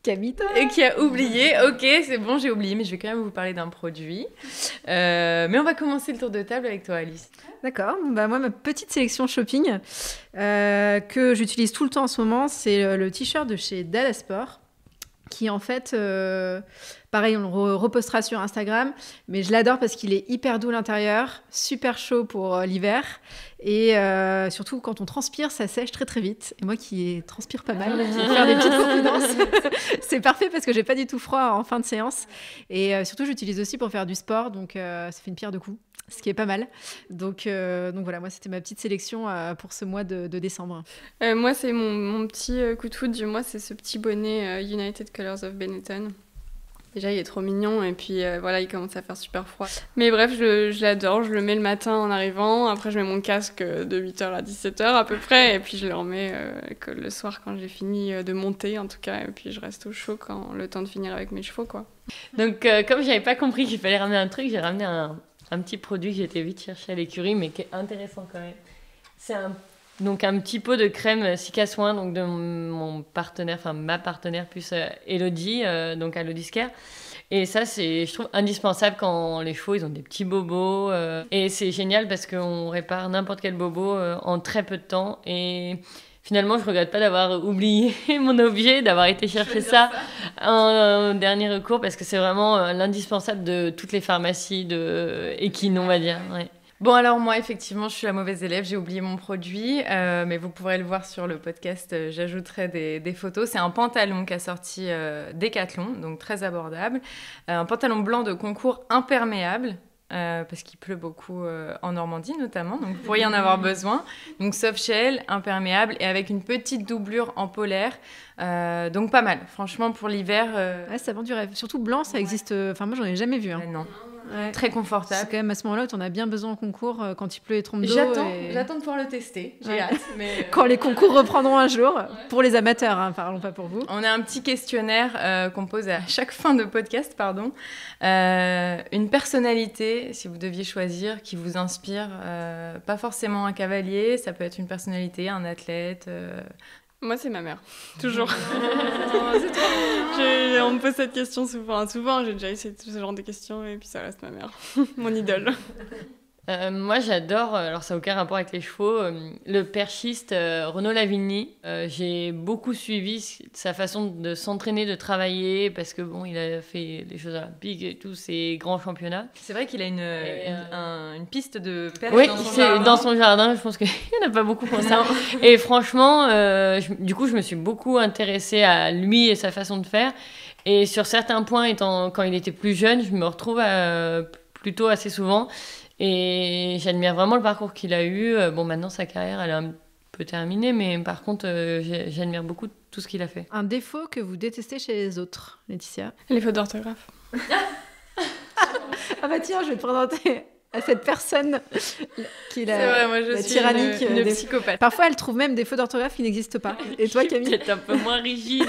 Camille. Et qui a oublié. Ok, c'est bon, j'ai oublié, mais je vais quand même vous parler d'un produit. Mais on va commencer le tour de table avec toi, Alice. D'accord. Moi, ma petite sélection shopping que j'utilise tout le temps en ce moment, c'est le t-shirt de chez Dada Sport, qui en fait, pareil, on le repostera sur Instagram, mais je l'adore parce qu'il est hyper doux à l'intérieur, super chaud pour l'hiver, et surtout quand on transpire, ça sèche très très vite. Et moi qui transpire pas mal, je vais faire des petites confidences. C'est parfait parce que j'ai pas du tout froid en fin de séance, et surtout j'utilise aussi pour faire du sport, donc ça fait une pierre deux coups. Ce qui est pas mal. Donc voilà, moi, c'était ma petite sélection pour ce mois de décembre. Moi, c'est mon petit coup de foudre du mois, c'est ce petit bonnet United Colors of Benetton. Déjà, il est trop mignon et puis il commence à faire super froid. Mais bref, je l'adore, je le mets le matin en arrivant. Après, je mets mon casque de 8h à 17h à peu près. Et puis, je le remets le soir quand j'ai fini de monter, en tout cas. Et puis, je reste au chaud quand le temps de finir avec mes chevaux, quoi. Donc, comme j'avais pas compris qu'il fallait ramener un truc, j'ai ramené un petit produit que j'étais vite chercher à l'écurie, mais qui est intéressant quand même. C'est un petit pot de crème Cicasoin, donc de mon partenaire, ma partenaire plus Elodie, donc à Elodie Care. Et ça, je trouve indispensable quand les chevaux, ils ont des petits bobos. Et c'est génial parce qu'on répare n'importe quel bobo en très peu de temps. Et finalement, je regrette pas d'avoir oublié mon objet, d'avoir été chercher ça en dernier recours, parce que c'est vraiment l'indispensable de toutes les pharmacies équines, on va dire. Ouais. Bon, alors moi, effectivement, je suis la mauvaise élève, j'ai oublié mon produit, mais vous pourrez le voir sur le podcast, j'ajouterai des photos. C'est un pantalon qu'a sorti Decathlon, donc très abordable. Un pantalon blanc de concours imperméable. Parce qu'il pleut beaucoup en Normandie notamment, donc vous pourriez en avoir besoin. Donc soft shell, imperméable et avec une petite doublure en polaire, donc pas mal. Franchement pour l'hiver. Ouais, ça vend du rêve. Surtout blanc, ça existe. Moi j'en ai jamais vu. Hein. Non. Ouais. Très confortable. C'est quand même à ce moment-là où on a bien besoin en concours quand il pleut et trompe d'eau. J'attends de pouvoir le tester. J'ai hâte. Mais quand les concours reprendront un jour, pour les amateurs, hein, parlons pas pour vous. On a un petit questionnaire qu'on pose à chaque fin de podcast, une personnalité, si vous deviez choisir, qui vous inspire, pas forcément un cavalier, ça peut être une personnalité, un athlète, Moi, c'est ma mère, toujours. C'est trop... On me pose cette question souvent. Souvent, j'ai déjà essayé ce genre de questions et puis ça reste ma mère, mon idole. Moi, j'adore, alors ça n'a aucun rapport avec les chevaux, le perchiste Renaud Lavigny. J'ai beaucoup suivi sa façon de s'entraîner, de travailler, parce que bon, il a fait les Jeux Olympiques et tous ces grands championnats. C'est vrai qu'il a une piste de perche dans son jardin. Je pense qu'il n'y en a pas beaucoup comme ça. Et franchement, du coup, je me suis beaucoup intéressée à lui et sa façon de faire. Et sur certains points, quand il était plus jeune, je me retrouve plutôt assez souvent. Et j'admire vraiment le parcours qu'il a eu. Bon, maintenant, sa carrière, elle est un peu terminée, mais par contre, j'admire beaucoup tout ce qu'il a fait. Un défaut que vous détestez chez les autres, Laetitia? Les fautes d'orthographe. Ah bah tiens, je vais te présenter à cette personne qui est la suis tyrannique une psychopathe. Parfois, elle trouve même des fautes d'orthographe qui n'existent pas. Et toi, Camille? Peut-être un peu moins rigide.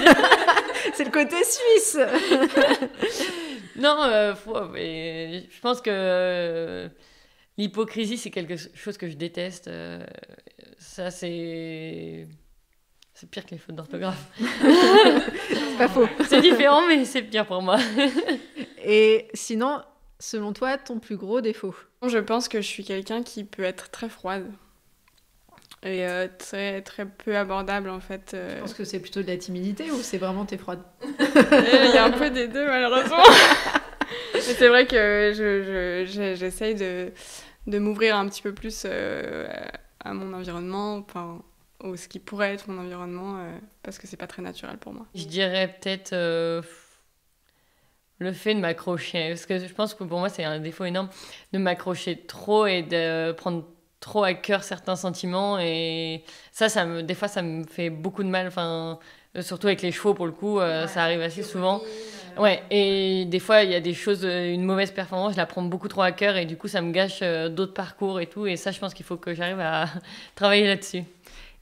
C'est le côté suisse. Non, mais je pense que l'hypocrisie, c'est quelque chose que je déteste. Ça, c'est pire que les fautes d'orthographe. C'est pas faux. C'est différent, mais c'est pire pour moi. Et sinon, selon toi, ton plus gros défaut? Je pense que je suis quelqu'un qui peut être très froide. Et très, très peu abordable, en fait. Je pense que c'est plutôt de la timidité ou c'est vraiment t'es froide? Il y a un peu des deux, malheureusement. Mais c'est vrai que j'essaye de m'ouvrir un petit peu plus à mon environnement, enfin, ou ce qui pourrait être mon environnement, parce que c'est pas très naturel pour moi. Je dirais peut-être le fait de m'accrocher, parce que je pense que pour moi c'est un défaut énorme de m'accrocher trop et de prendre trop à cœur certains sentiments, et des fois ça me fait beaucoup de mal, enfin, surtout avec les chevaux pour le coup, ça arrive assez souvent. Ouais, et des fois il y a des choses, une mauvaise performance, je la prends beaucoup trop à cœur et du coup ça me gâche d'autres parcours et tout, et ça je pense qu'il faut que j'arrive à travailler là-dessus.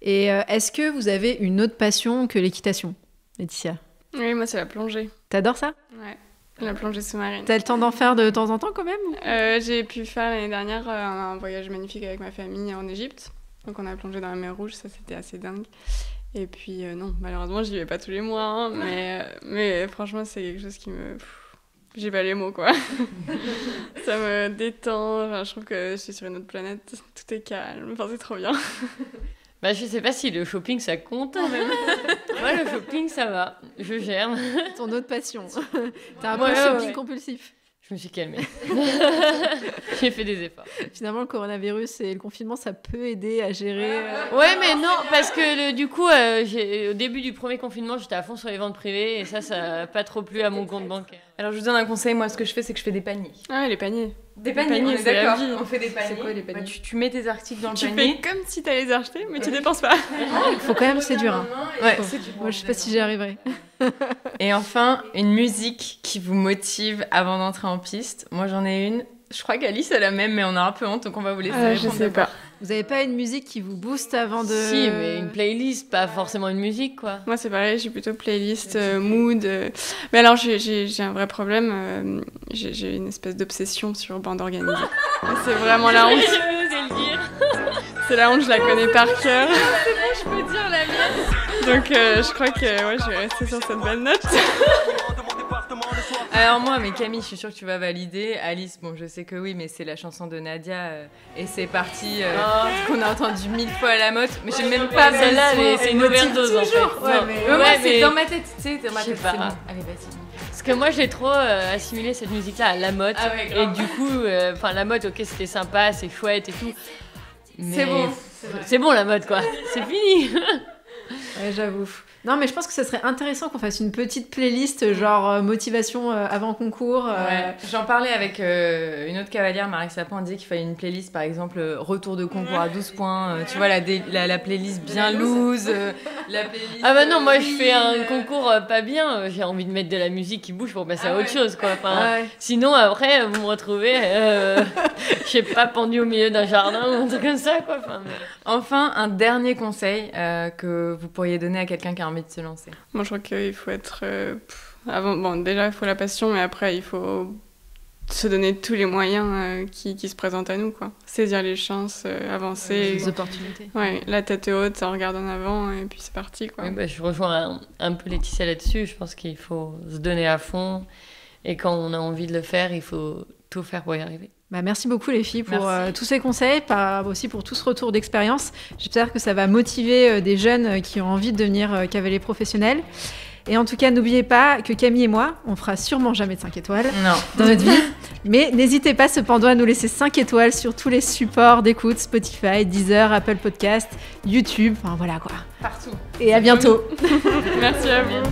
Et est-ce que vous avez une autre passion que l'équitation, Laetitia? Oui, moi c'est la plongée. T'adores ça? Ouais. La plongée sous-marine. T'as le temps d'en faire de temps en temps quand même? J'ai pu faire l'année dernière un voyage magnifique avec ma famille en Égypte. Donc on a plongé dans la mer Rouge, ça c'était assez dingue. Et puis non, malheureusement j'y vais pas tous les mois, hein, mais franchement c'est quelque chose qui me... J'ai pas les mots quoi. Ça me détend, enfin, je trouve que je suis sur une autre planète, tout est calme, enfin c'est trop bien. Bah, je sais pas si le shopping ça compte. Moi, le shopping ça va, je gère. Ton autre passion. T'as un peu shopping compulsif. Je me suis calmée. J'ai fait des efforts. Finalement, le coronavirus et le confinement, ça peut aider à gérer. Ouais, mais non, parce que du coup, au début du premier confinement, j'étais à fond sur les ventes privées et ça n'a pas trop plu à mon compte bancaire. Alors, je vous donne un conseil. Moi, ce que je fais, c'est que je fais des paniers. Ah, les paniers. Des paniers, on est d'accord. On fait des paniers. C'est quoi les paniers? Tu mets tes articles dans le panier. Tu fais comme si t'allais les acheter, mais tu dépenses pas. Il faut quand même, c'est dur. Hein. Ouais. Moi, je sais pas si j'y arriverai. Et enfin, une musique qui vous motive avant d'entrer en piste. Moi, j'en ai une. Je crois qu'Alice a la même, mais on a un peu honte, donc on va vous laisser répondre. Je sais pas. Vous avez pas une musique qui vous booste avant de... Si, mais une playlist, pas forcément une musique, quoi. Moi, c'est pareil, j'ai plutôt playlist, mood. Mais alors, j'ai un vrai problème. J'ai une espèce d'obsession sur bande organisée. C'est vraiment la honte. C'est la honte, je la connais par cœur. C'est bon, je peux dire la mienne. Donc, je crois que ouais, je vais rester sur cette belle note. Alors moi, mais Camille, je suis sûre que tu vas valider. Alice, bon, je sais que oui, mais c'est la chanson de Nadia et c'est parti qu'on a entendu 1000 fois à la mode. Mais j'ai même pas celle-là, c'est une overdose en fait. Ouais, c'est dans ma tête, tu sais, dans ma tête. Pas. Bon. Allez, vas-y. Parce que moi, j'ai trop assimilé cette musique-là à la mode. Ah ouais, et du coup, la mode, ok, c'était sympa, c'est chouette et tout. Mais c'est bon. C'est bon la mode, quoi. C'est fini. Ouais, j'avoue. Non, mais je pense que ça serait intéressant qu'on fasse une petite playlist, genre motivation avant concours. Ouais. J'en parlais avec une autre cavalière, Marie Sapin, on disait qu'il fallait une playlist, par exemple, retour de concours à 12 points. Tu vois, la playlist bien loose. La playlist, ah bah non, moi je fais un concours pas bien, j'ai envie de mettre de la musique qui bouge pour passer à autre chose, quoi. Enfin, sinon, après, vous me retrouvez, je sais pas, pendu au milieu d'un jardin ou un truc comme ça, quoi. Enfin, un dernier conseil que vous pourriez donner à quelqu'un qui a envie de se lancer. Moi, je crois qu'il faut être... avant, bon, déjà, il faut la passion, mais après, il faut se donner tous les moyens qui se présentent à nous, quoi. Saisir les chances, avancer. Les opportunités. Ouais, la tête haute, ça regarde en avant et puis c'est parti, quoi. Oui, je rejoins un peu Laetitia là-dessus. Je pense qu'il faut se donner à fond et quand on a envie de le faire, il faut tout faire pour y arriver. Merci beaucoup les filles pour tous ces conseils, aussi pour tout ce retour d'expérience. J'espère que ça va motiver des jeunes qui ont envie de devenir cavaliers professionnels. Et en tout cas, n'oubliez pas que Camille et moi, on fera sûrement jamais de 5 étoiles dans notre vie. Mais n'hésitez pas cependant à nous laisser 5 étoiles sur tous les supports d'écoute, Spotify, Deezer, Apple Podcast, YouTube, enfin voilà quoi. Partout. Et à bientôt. Merci à vous.